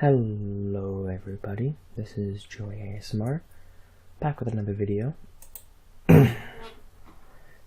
Hello everybody, this is Joey ASMR, back with another video.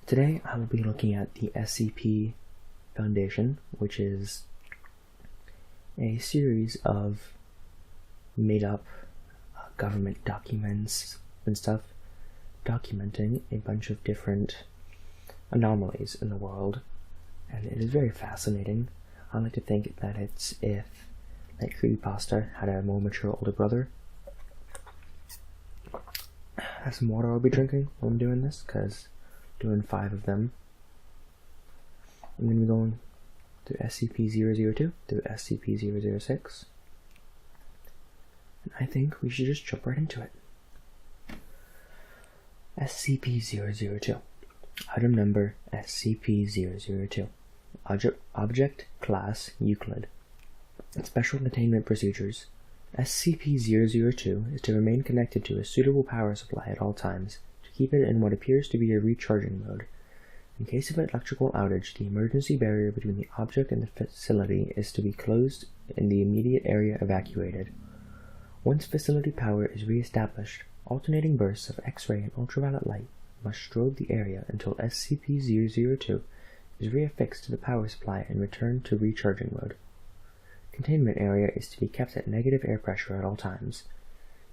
Today I will be looking at the SCP Foundation, which is a series of made-up government documents and stuff documenting a bunch of different anomalies in the world, and it is very fascinating. I like to think that it's if like Creepypasta had a more mature older brother. That's some water I'll be drinking while I'm doing this, because I'm doing 5 of them. I'm going to be going through SCP-002, through SCP-006. And I think we should just jump right into it. SCP-002. Item number SCP-002. Object Class Euclid. Special Containment Procedures. SCP-002 is to remain connected to a suitable power supply at all times, to keep it in what appears to be a recharging mode. In case of an electrical outage, the emergency barrier between the object and the facility is to be closed and the immediate area evacuated. Once facility power is re-established, alternating bursts of X-ray and ultraviolet light must strobe the area until SCP-002 is reaffixed to the power supply and returned to recharging mode. Containment area is to be kept at negative air pressure at all times.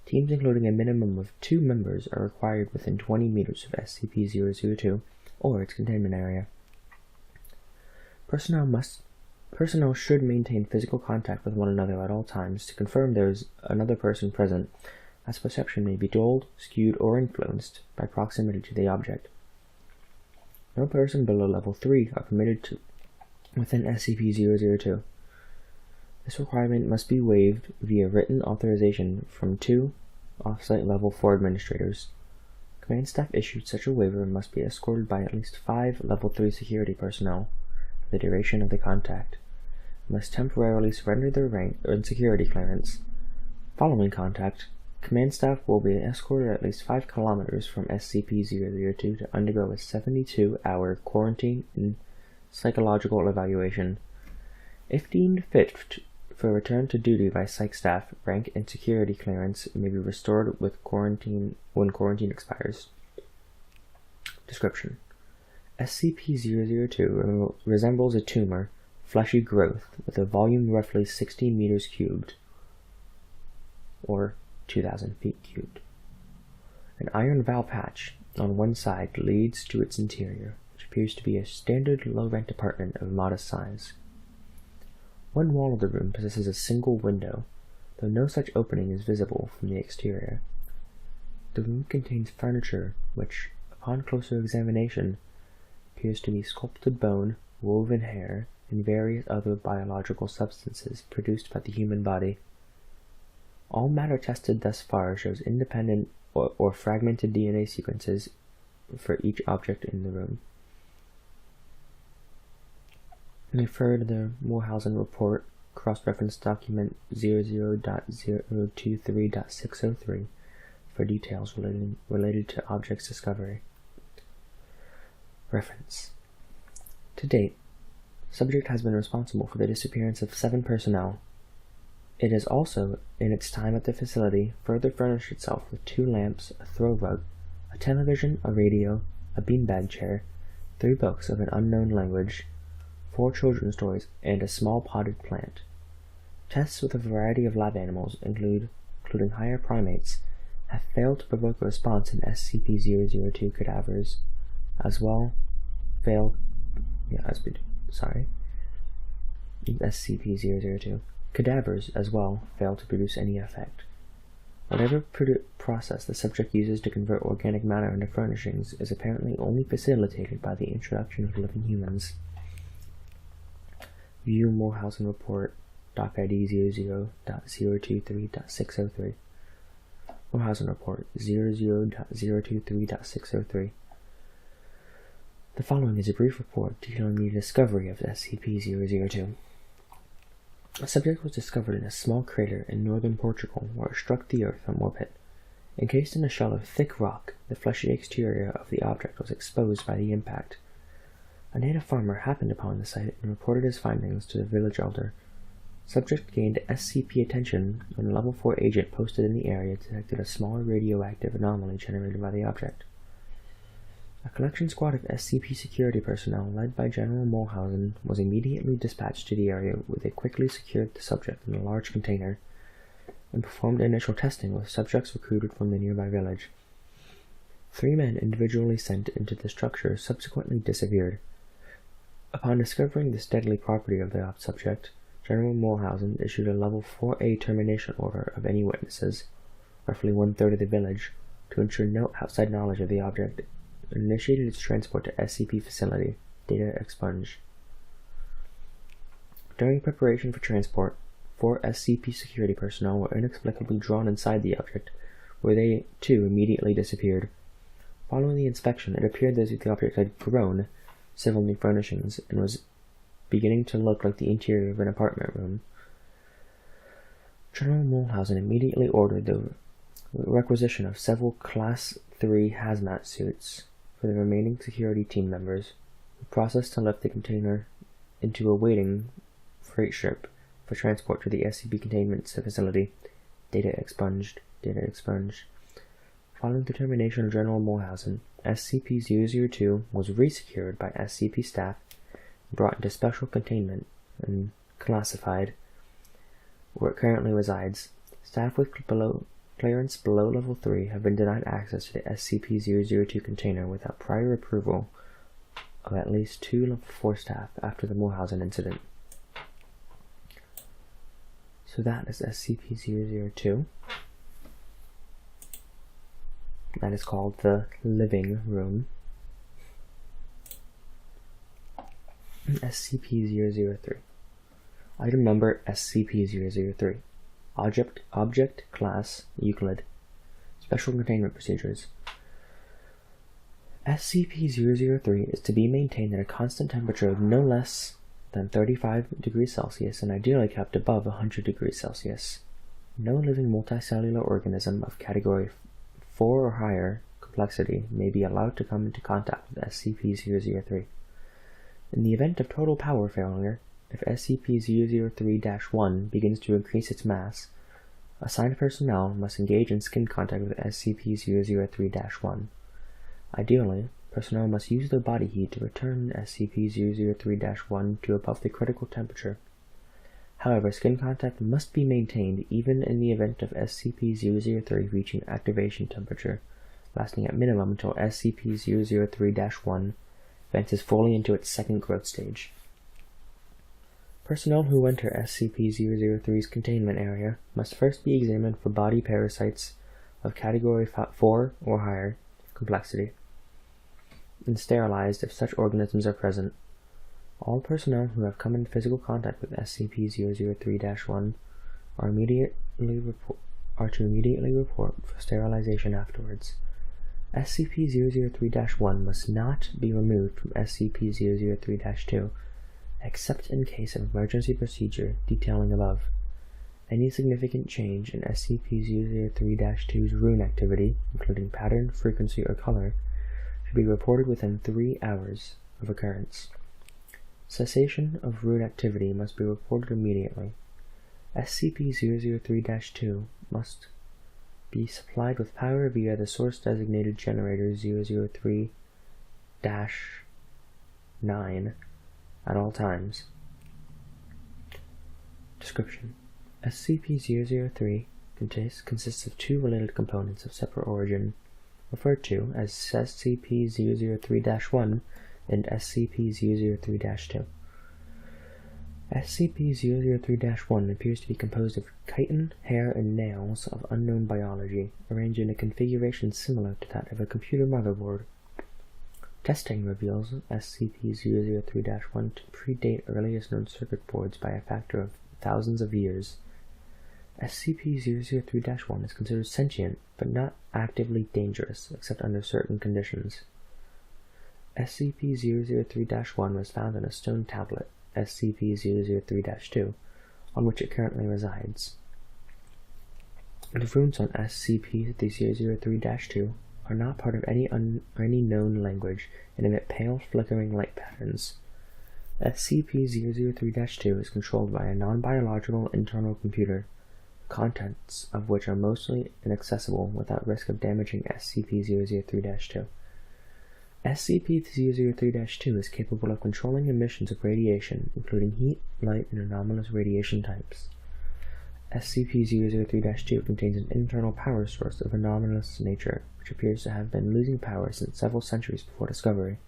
Teams including a minimum of 2 members are required within 20 meters of SCP-002 or its containment area. Personnel should maintain physical contact with one another at all times to confirm there is another person present, as perception may be dulled, skewed, or influenced by proximity to the object. No person below level 3 are permitted to within SCP-002. This requirement must be waived via written authorization from 2 off-site level 4 administrators. Command staff issued such a waiver must be escorted by at least 5 level 3 security personnel for the duration of the contact, and must temporarily surrender their rank and security clearance. Following contact, command staff will be escorted at least 5 kilometers from SCP-002 to undergo a 72-hour quarantine and psychological evaluation. If deemed fit for return to duty by psych staff, rank and security clearance may be restored when quarantine expires. Description: SCP-002 resembles a tumor, fleshy growth with a volume roughly 16 meters cubed, or 2,000 feet cubed. An iron valve hatch on one side leads to its interior, which appears to be a standard low-rent apartment of modest size. One wall of the room possesses a single window, though no such opening is visible from the exterior. The room contains furniture which, upon closer examination, appears to be sculpted bone, woven hair, and various other biological substances produced by the human body. All matter tested thus far shows independent or fragmented DNA sequences for each object in the room. Refer to the Morehausen Report, cross-reference document 00.023.603 for details related to objects discovery. Reference: to date, subject has been responsible for the disappearance of 7 personnel. It has also, in its time at the facility, further furnished itself with 2 lamps, a throw rug, a television, a radio, a beanbag chair, 3 books of an unknown language, 4 children's toys, and a small potted plant. Tests with a variety of lab animals, including higher primates, have failed to provoke a response in SCP-002 cadavers, SCP-002 cadavers as well fail to produce any effect. Whatever process the subject uses to convert organic matter into furnishings is apparently only facilitated by the introduction of living humans. View Morehausen Report, Doc ID 00.023.603. Morehausen Report 00.023.603. The following is a brief report detailing the discovery of SCP-002. A subject was discovered in a small crater in northern Portugal where it struck the earth from orbit. Encased in a shell of thick rock, the fleshy exterior of the object was exposed by the impact. A native farmer happened upon the site and reported his findings to the village elder. Subject gained SCP attention when a Level 4 agent posted in the area detected a smaller radioactive anomaly generated by the object. A collection squad of SCP security personnel led by General Mulhausen was immediately dispatched to the area where they quickly secured the subject in a large container and performed initial testing with subjects recruited from the nearby village. 3 men individually sent into the structure subsequently disappeared. Upon discovering this deadly property of the subject, General Mulhausen issued a Level 4A termination order of any witnesses, roughly 1/3 of the village, to ensure no outside knowledge of the object, and initiated its transport to SCP facility, data expunged. During preparation for transport, 4 SCP security personnel were inexplicably drawn inside the object, where they, too, immediately disappeared. Following the inspection, it appeared as if the object had grown several new furnishings and was beginning to look like the interior of an apartment room. General Mulhausen immediately ordered the requisition of several Class 3 hazmat suits for the remaining security team members, who processed to lift the container into a waiting freight ship for transport to the SCP containment facility. Data expunged. Following the termination of General Mulhausen, SCP-002 was resecured by SCP staff and brought into special containment and classified, where it currently resides. Staff with clearance below Level 3 have been denied access to the SCP-002 container without prior approval of at least 2 Level 4 staff after the Mulhausen incident. So that is SCP-002. That is called the living room. SCP-003. Item number SCP-003. Object Class Euclid. Special Containment Procedures. SCP-003 is to be maintained at a constant temperature of no less than 35 degrees Celsius and ideally kept above 100 degrees Celsius. No living multicellular organism of Category 4 or higher complexity may be allowed to come into contact with SCP-003. In the event of total power failure, if SCP-003-1 begins to increase its mass, assigned personnel must engage in skin contact with SCP-003-1. Ideally, personnel must use their body heat to return SCP-003-1 to above the critical temperature. However, skin contact must be maintained even in the event of SCP-003 reaching activation temperature, lasting at minimum until SCP-003-1 advances fully into its second growth stage. Personnel who enter SCP-003's containment area must first be examined for body parasites of Category 4 or higher complexity, and sterilized if such organisms are present. All personnel who have come in physical contact with SCP-003-1 are to immediately report for sterilization afterwards. SCP-003-1 must not be removed from SCP-003-2, except in case of emergency procedure detailing above. Any significant change in SCP-003-2's rune activity, including pattern, frequency, or color, should be reported within 3 hours of occurrence. Cessation of rune activity must be reported immediately. SCP-003-2 must be supplied with power via the source-designated generator 003-9 at all times. Description: SCP-003 consists of 2 related components of separate origin, referred to as SCP-003-1 and SCP-003-2. SCP-003-1 appears to be composed of chitin, hair, and nails of unknown biology, arranged in a configuration similar to that of a computer motherboard. Testing reveals SCP-003-1 to predate earliest known circuit boards by a factor of thousands of years. SCP-003-1 is considered sentient, but not actively dangerous, except under certain conditions. SCP-003-1 was found in a stone tablet, SCP-003-2, on which it currently resides. The runes on SCP-003-2 are not part of any known language and emit pale, flickering light patterns. SCP-003-2 is controlled by a non-biological internal computer, the contents of which are mostly inaccessible without risk of damaging SCP-003-2. SCP-003-2 is capable of controlling emissions of radiation, including heat, light, and anomalous radiation types. SCP-003-2 contains an internal power source of anomalous nature, which appears to have been losing power since several centuries before discovery.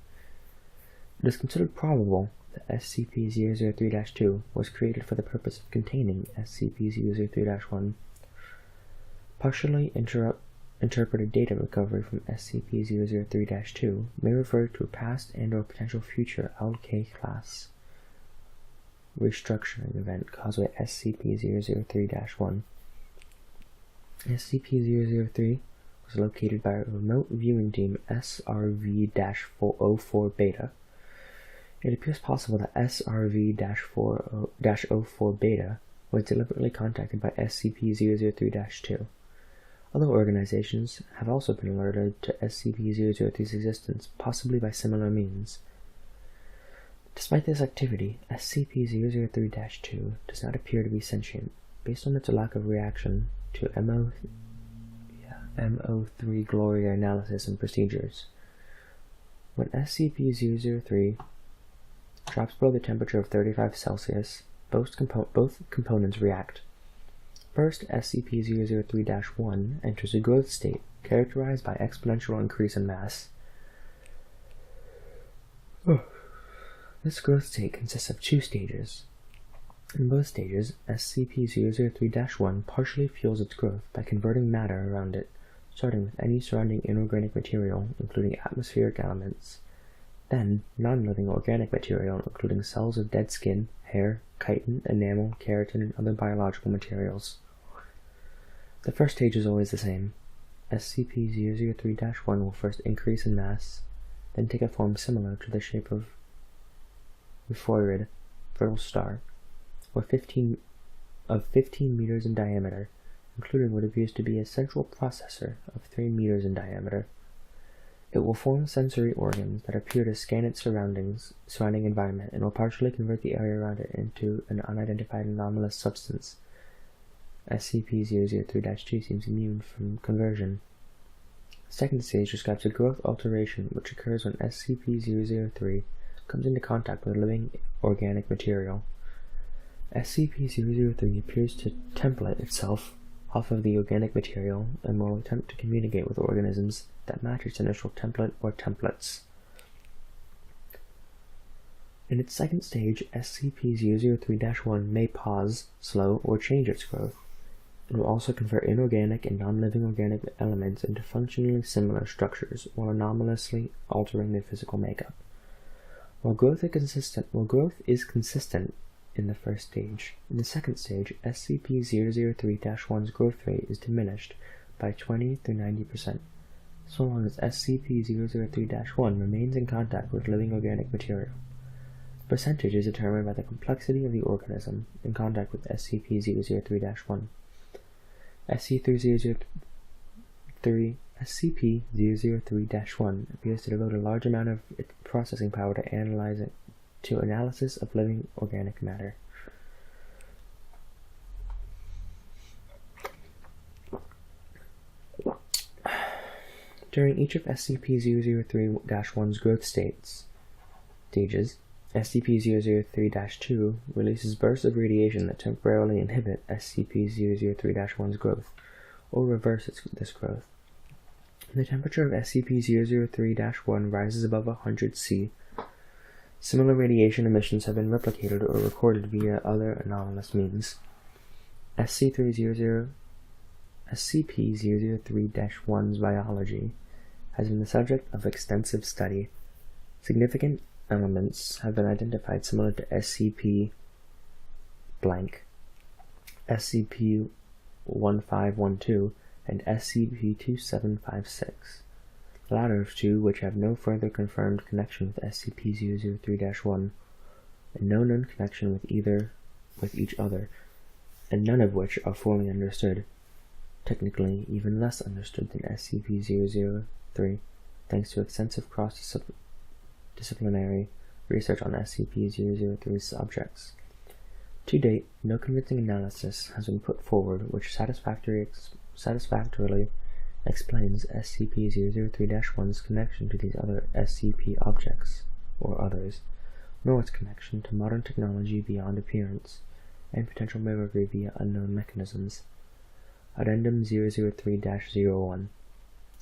It is considered probable that SCP-003-2 was created for the purpose of containing SCP-003-1. Partially interpreted data recovery from SCP-003-2 may refer to a past and/or potential future LK class restructuring event caused by SCP-003-1. SCP-003 was located by a remote viewing team SRV-04 Beta. It appears possible that SRV-04 Beta was deliberately contacted by SCP-003-2. Other organizations have also been alerted to SCP-003's existence, possibly by similar means. Despite this activity, SCP-003-2 does not appear to be sentient, based on its lack of reaction to MO3 Gloria analysis and procedures. When SCP-003 drops below the temperature of 35 Celsius, both components react. First, SCP-003-1 enters a growth state characterized by exponential increase in mass. This growth state consists of two stages. In both stages, SCP-003-1 partially fuels its growth by converting matter around it, starting with any surrounding inorganic material, including atmospheric elements. Then, non-living organic material, including cells of dead skin, hair, chitin, enamel, keratin, and other biological materials. The first stage is always the same. SCP-003-1 will first increase in mass, then take a form similar to the shape of Euphorid, fertile star, or 15 meters in diameter, including what appears to be a central processor of 3 meters in diameter. It will form sensory organs that appear to scan its surrounding environment, and will partially convert the area around it into an unidentified anomalous substance. SCP-003-2 seems immune from conversion. The second stage describes a growth alteration which occurs when SCP-003 comes into contact with living organic material. SCP-003 appears to template itself off of the organic material and will attempt to communicate with organisms that match its initial template or templates. In its second stage, SCP-003-1 may pause, slow, or change its growth. It will also convert inorganic and non-living organic elements into functionally similar structures while anomalously altering their physical makeup. While growth is consistent in the first stage, in the second stage, SCP-003-1's growth rate is diminished by 20 to 90%, so long as SCP-003-1 remains in contact with living organic material. The percentage is determined by the complexity of the organism in contact with SCP-003-1. SCP-003-1 appears to devote a large amount of its processing power to analysis of living organic matter. During each of SCP-003-1's growth stages, SCP-003-2 releases bursts of radiation that temporarily inhibit SCP-003-1's growth, or reverse this growth. The temperature of SCP-003-1 rises above 100 C. Similar radiation emissions have been replicated or recorded via other anomalous means. SCP-003-1's biology has been the subject of extensive study. Significant elements have been identified similar to SCP-blank, SCP-1512, and SCP-2756, the latter of two which have no further confirmed connection with SCP-003-1, and no known connection with each other, and none of which are fully understood, technically even less understood than SCP-003, thanks to extensive cross-disciplinary research on SCP-003 subjects. To date, no convincing analysis has been put forward which satisfactorily explains SCP-003-1's connection to these other SCP objects, or others, nor its connection to modern technology beyond appearance, and potential mimicry via unknown mechanisms. Addendum 003-01.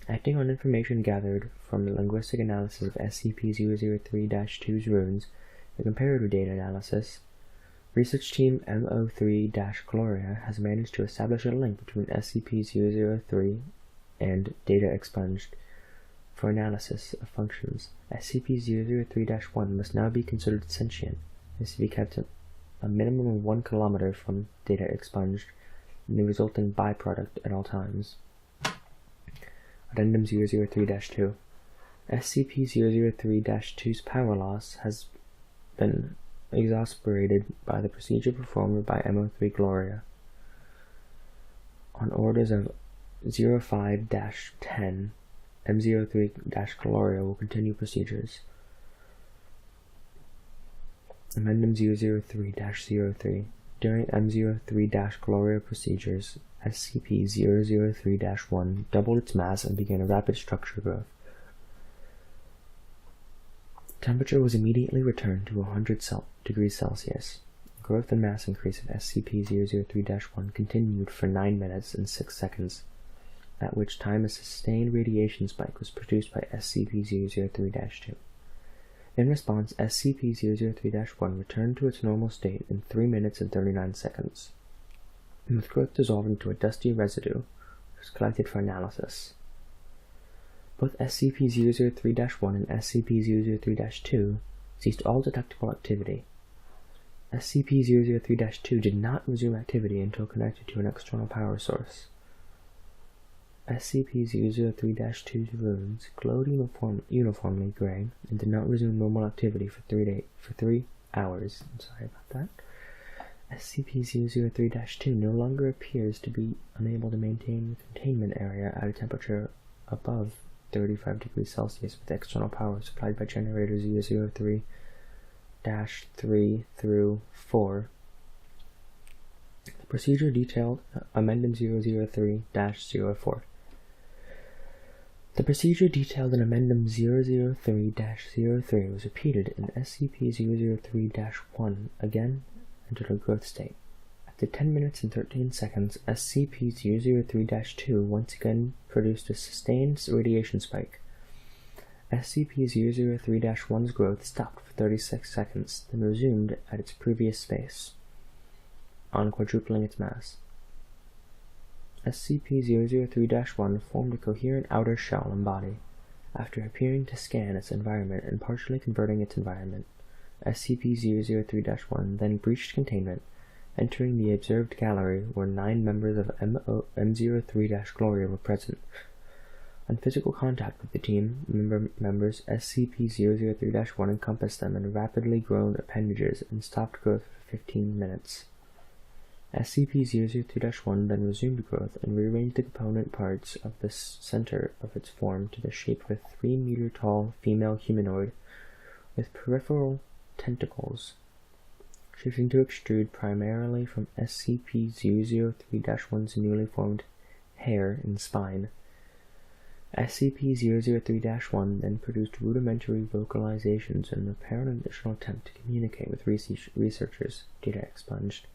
Acting on information gathered from the linguistic analysis of SCP-003-2's runes and comparative data analysis, Research Team M03-Gloria has managed to establish a link between SCP-003 and data expunged. For analysis of functions, SCP-003-1 must now be considered sentient, and is to be kept a minimum of 1 kilometer from data expunged, and the resulting byproduct at all times. Addendum 003-2. SCP-003-2's power loss has been exasperated by the procedure performed by M03 Gloria. On orders of 05-10, M03-Gloria will continue procedures. Addendum 003-03. During M03-Gloria procedures, SCP-003-1 doubled its mass and began a rapid structure growth. Temperature was immediately returned to 100 degrees Celsius. Growth and mass increase of SCP-003-1 continued for 9 minutes and 6 seconds, at which time a sustained radiation spike was produced by SCP-003-2. In response, SCP-003-1 returned to its normal state in 3 minutes and 39 seconds, with growth dissolved into a dusty residue, which was collected for analysis. Both SCP-003-1 and SCP-003-2 ceased all detectable activity. SCP-003-2 did not resume activity until connected to an external power source. SCP-003-2's runes glowed uniformly gray and did not resume normal activity for 3 hours. I'm sorry about that. SCP-003-2 no longer appears to be unable to maintain the containment area at a temperature above 35 degrees Celsius with external power supplied by generators 003-3 through 4. The procedure detailed Addendum 003-04. The procedure detailed in Addendum 003-03 was repeated in SCP-003-1, again entered a growth state. After 10 minutes and 13 seconds, SCP-003-2 once again produced a sustained radiation spike. SCP-003-1's growth stopped for 36 seconds, then resumed at its previous space, on quadrupling its mass. SCP-003-1 formed a coherent outer shell and body. After appearing to scan its environment and partially converting its environment, SCP-003-1 then breached containment, entering the observed gallery where 9 members of M03-Gloria were present. On physical contact with the team members, SCP-003-1 encompassed them in rapidly grown appendages and stopped growth for 15 minutes. SCP-003-1 then resumed growth and rearranged the component parts of the center of its form to the shape of a 3-meter-tall female humanoid with peripheral tentacles, shifting to extrude primarily from SCP-003-1's newly formed hair and spine. SCP-003-1 then produced rudimentary vocalizations in an apparent additional attempt to communicate with researchers, data expunged.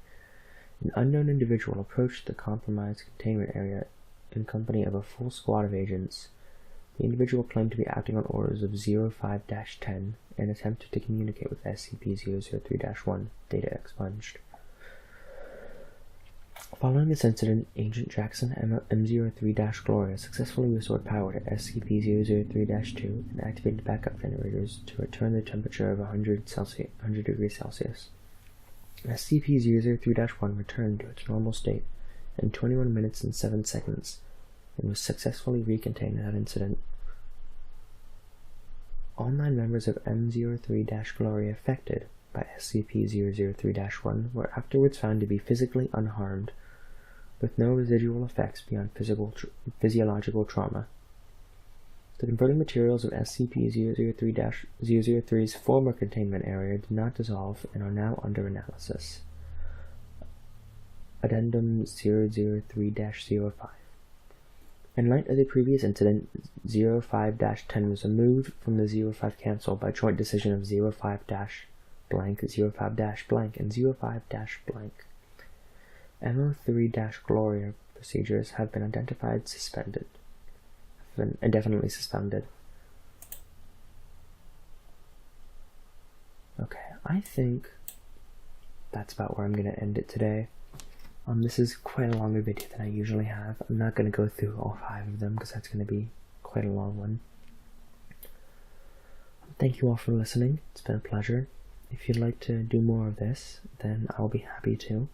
An unknown individual approached the compromised containment area in company of a full squad of agents. The individual claimed to be acting on orders of 05-10 and attempted to communicate with SCP-003-1, data expunged. Following this incident, Agent Jackson M03-Gloria successfully restored power to SCP-003-2 and activated backup generators to return the temperature of 100 degrees Celsius. SCP-003-1 returned to its normal state in 21 minutes and 7 seconds and was successfully recontained in that incident. All 9 members of M03-Gloria affected by SCP-003-1 were afterwards found to be physically unharmed, with no residual effects beyond physiological trauma. The converting materials of SCP-003-003's former containment area did not dissolve and are now under analysis. Addendum 003-05. In light of the previous incident, 05-10 was removed from the 05 Council by joint decision of 05-blank, 05-blank, and 05-blank. M03-Gloria procedures have been indefinitely suspended. Okay, I think that's about where I'm going to end it today. This is quite a longer video than I usually have. I'm not going to go through all 5 of them because that's going to be quite a long one. Thank you all for listening. It's been a pleasure. If you'd like to do more of this, then I'll be happy to.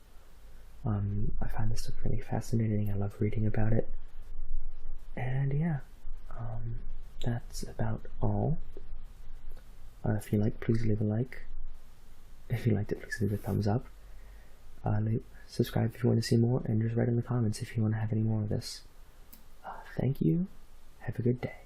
I find this stuff really fascinating. I love reading about it. And yeah, that's about all. If you like, please leave a like. If you liked it, please leave a thumbs up. Subscribe if you want to see more, and just write in the comments if you want to have any more of this. Thank you. Have a good day.